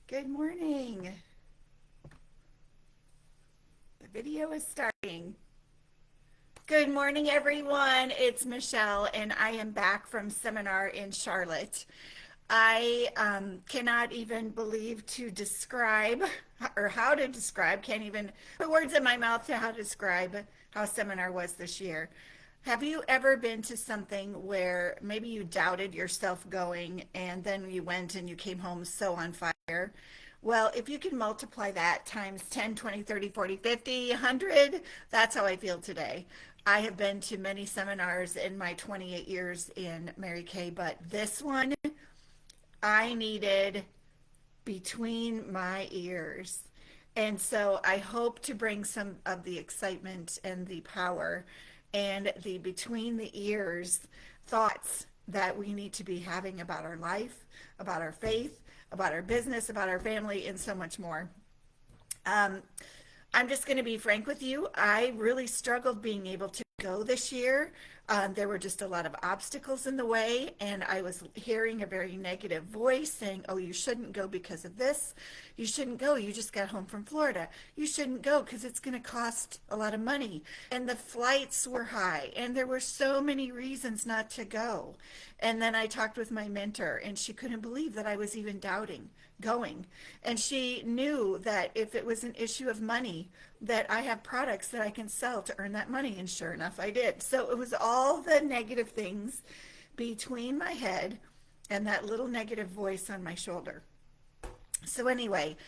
Good morning. The video is starting. Good morning, everyone. It's Michelle, and I am back from seminar in Charlotte. I cannot even believe to describe or how to describe, can't even put words in my mouth to how to describe how seminar was this year. Have you ever been to something where maybe you doubted yourself going and then you went and you came home so on fire? Well, if you can multiply that times 10, 20, 30, 40, 50, 100, that's how I feel today. I have been to many seminars in my 28 years in Mary Kay, but this one I needed between my ears. And so I hope to bring some of the excitement and the power and the between the ears thoughts that we need to be having about our life, about our faith, about our business, about our family, and so much more. Um, I'm just going to be frank with you. I really struggled being able to go this year. There were just a lot of obstacles in the way, and I was hearing a very negative voice saying, "Oh, you shouldn't go because of this. You shouldn't go. You just got home from Florida. You shouldn't go because it's going to cost a lot of money." And the flights were high, and there were so many reasons not to go. And then I talked with my mentor, and she couldn't believe that I was even doubting going. And she knew that if it was an issue of money, that I have products that I can sell to earn that money. And sure enough, I did. So it was all the negative things between my head and that little negative voice on my shoulder. So anyway,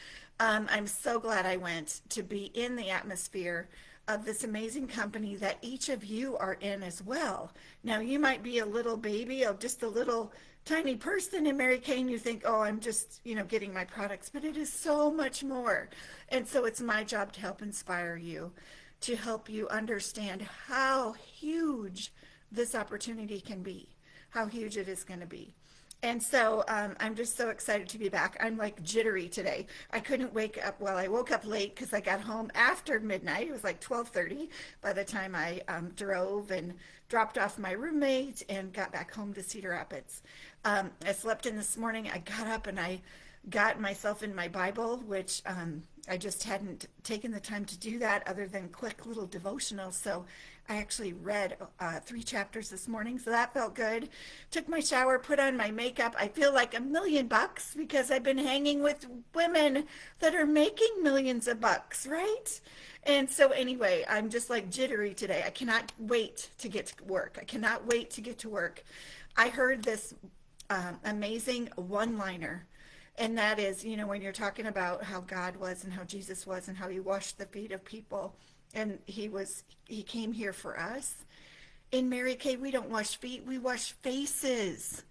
I'm so glad I went to be in the atmosphere of this amazing company that each of you are in as well. Now, you might be a little baby or just a little tiny person in Mary Kay and you think, oh, I'm just, getting my products, but it is so much more. And so it's my job to help inspire you, to help you understand how huge this opportunity can be, how huge it is going to be. And so I'm just so excited to be back. I'm like jittery today. I couldn't wake up. Well, I woke up late because I got home after midnight. It was like 12:30 by the time I drove and dropped off my roommate and got back home to Cedar Rapids. I slept in this morning. I got up and I got myself in my Bible, which I just hadn't taken the time to do that other than quick little devotional. So I actually read 3 chapters this morning, so that felt good. Took my shower, put on my makeup. I feel like $1 million because I've been hanging with women that are making millions of bucks, right? And so anyway, I'm just like jittery today. I cannot wait to get to work. I cannot wait to get to work. I heard this amazing one-liner. And that is, when you're talking about how God was and how Jesus was and how he washed the feet of people and he came here for us. In Mary Kay, we don't wash feet, we wash faces.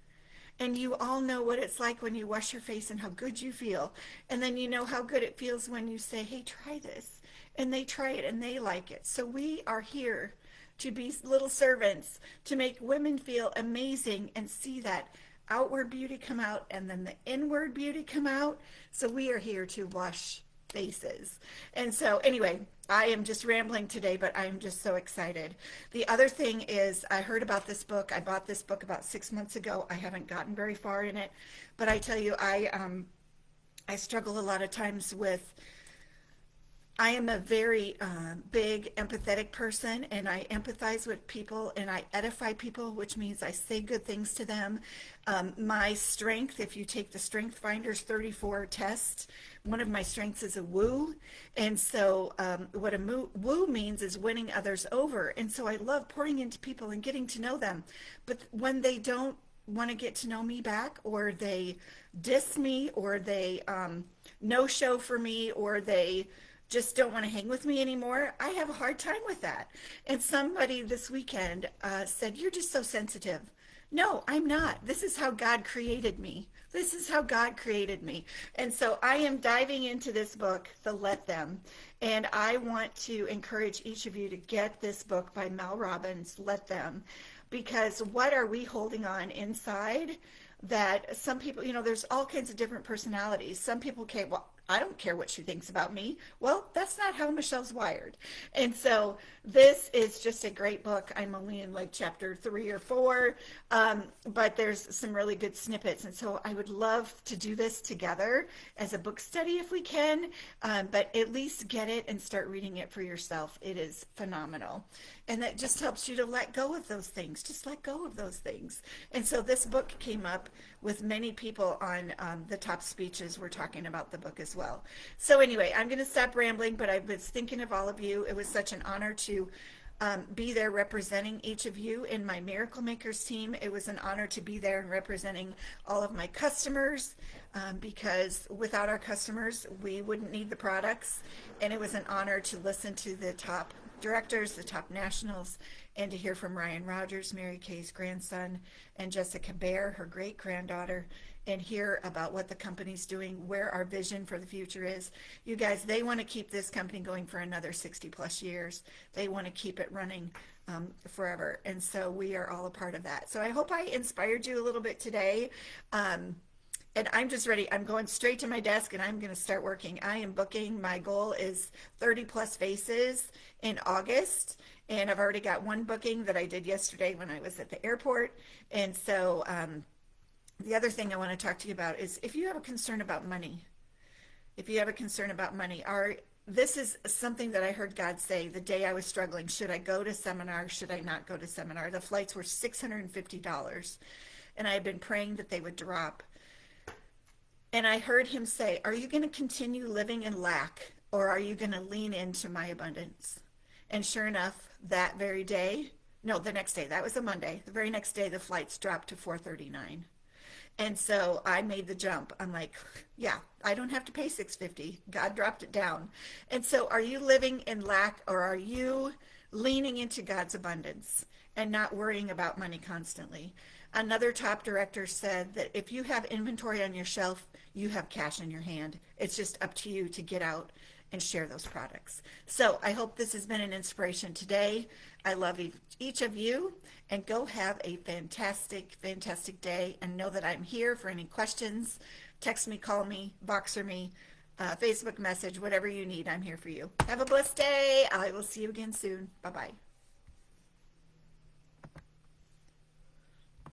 And you all know what it's like when you wash your face and how good you feel. And then you know how good it feels when you say, hey, try this. And they try it and they like it. So we are here to be little servants, to make women feel amazing and see that outward beauty come out and then the inward beauty come out. So we are here to wash faces. And so anyway, I am just rambling today, but I'm just so excited. The other thing is I heard about this book. I bought this book about 6 months ago. I haven't gotten very far in it, but I tell you, I struggle a lot of times with I am a very big empathetic person, and I empathize with people and I edify people, which means I say good things to them. My strength, if you take the Strength Finders 34 test, one of my strengths is a woo. And so what a woo means is winning others over. And so I love pouring into people and getting to know them. But when they don't want to get to know me back, or they diss me, or they no show for me, or they just don't want to hang with me anymore, I have a hard time with that. And somebody this weekend said, you're just so sensitive. No, I'm not. This is how God created me. This is how God created me. And so I am diving into this book, The Let Them. And I want to encourage each of you to get this book by Mel Robbins, Let Them. Because what are we holding on inside that some people, there's all kinds of different personalities. Some people, okay, well, I don't care what she thinks about me. Well, that's not how Michelle's wired. And so this is just a great book. I'm only in like chapter 3 or 4, but there's some really good snippets. And so I would love to do this together as a book study if we can, but at least get it and start reading it for yourself. It is phenomenal. And that just helps you to let go of those things. Just let go of those things. And so this book came up with many people on the top speeches. We're talking about the book as well. So anyway, I'm going to stop rambling, but I was thinking of all of you. It was such an honor to be there representing each of you in my Miracle Makers team. It was an honor to be there and representing all of my customers, because without our customers, we wouldn't need the products. And it was an honor to listen to the top directors, the top nationals, and to hear from Ryan Rogers, Mary Kay's grandson, and Jessica Bear, her great granddaughter, and hear about what the company's doing, where our vision for the future is. You guys, they want to keep this company going for another 60 plus years. They want to keep it running forever. And so we are all a part of that. So I hope I inspired you a little bit today. And I'm just ready. I'm going straight to my desk and I'm going to start working. I am booking. My goal is 30 plus faces in August. And I've already got one booking that I did yesterday when I was at the airport. And so the other thing I want to talk to you about is if you have a concern about money, this is something that I heard God say the day I was struggling. Should I go to seminar? Should I not go to seminar? The flights were $650. And I had been praying that they would drop. And I heard him say, are you going to continue living in lack, or are you going to lean into my abundance? And sure enough, that very day, no, the next day, that was a Monday, the very next day, the flights dropped to 439. And so I made the jump. I'm like, yeah, I don't have to pay 650. God dropped it down. And so are you living in lack, or are you leaning into God's abundance and not worrying about money constantly? Another top director said that if you have inventory on your shelf, you have cash in your hand. It's just up to you to get out and share those products. So I hope this has been an inspiration today. I love each of you, and go have a fantastic, fantastic day, and know that I'm here for any questions. Text me, call me, Voxer me, Facebook message, whatever you need, I'm here for you. Have a blessed day. I will see you again soon. Bye-bye.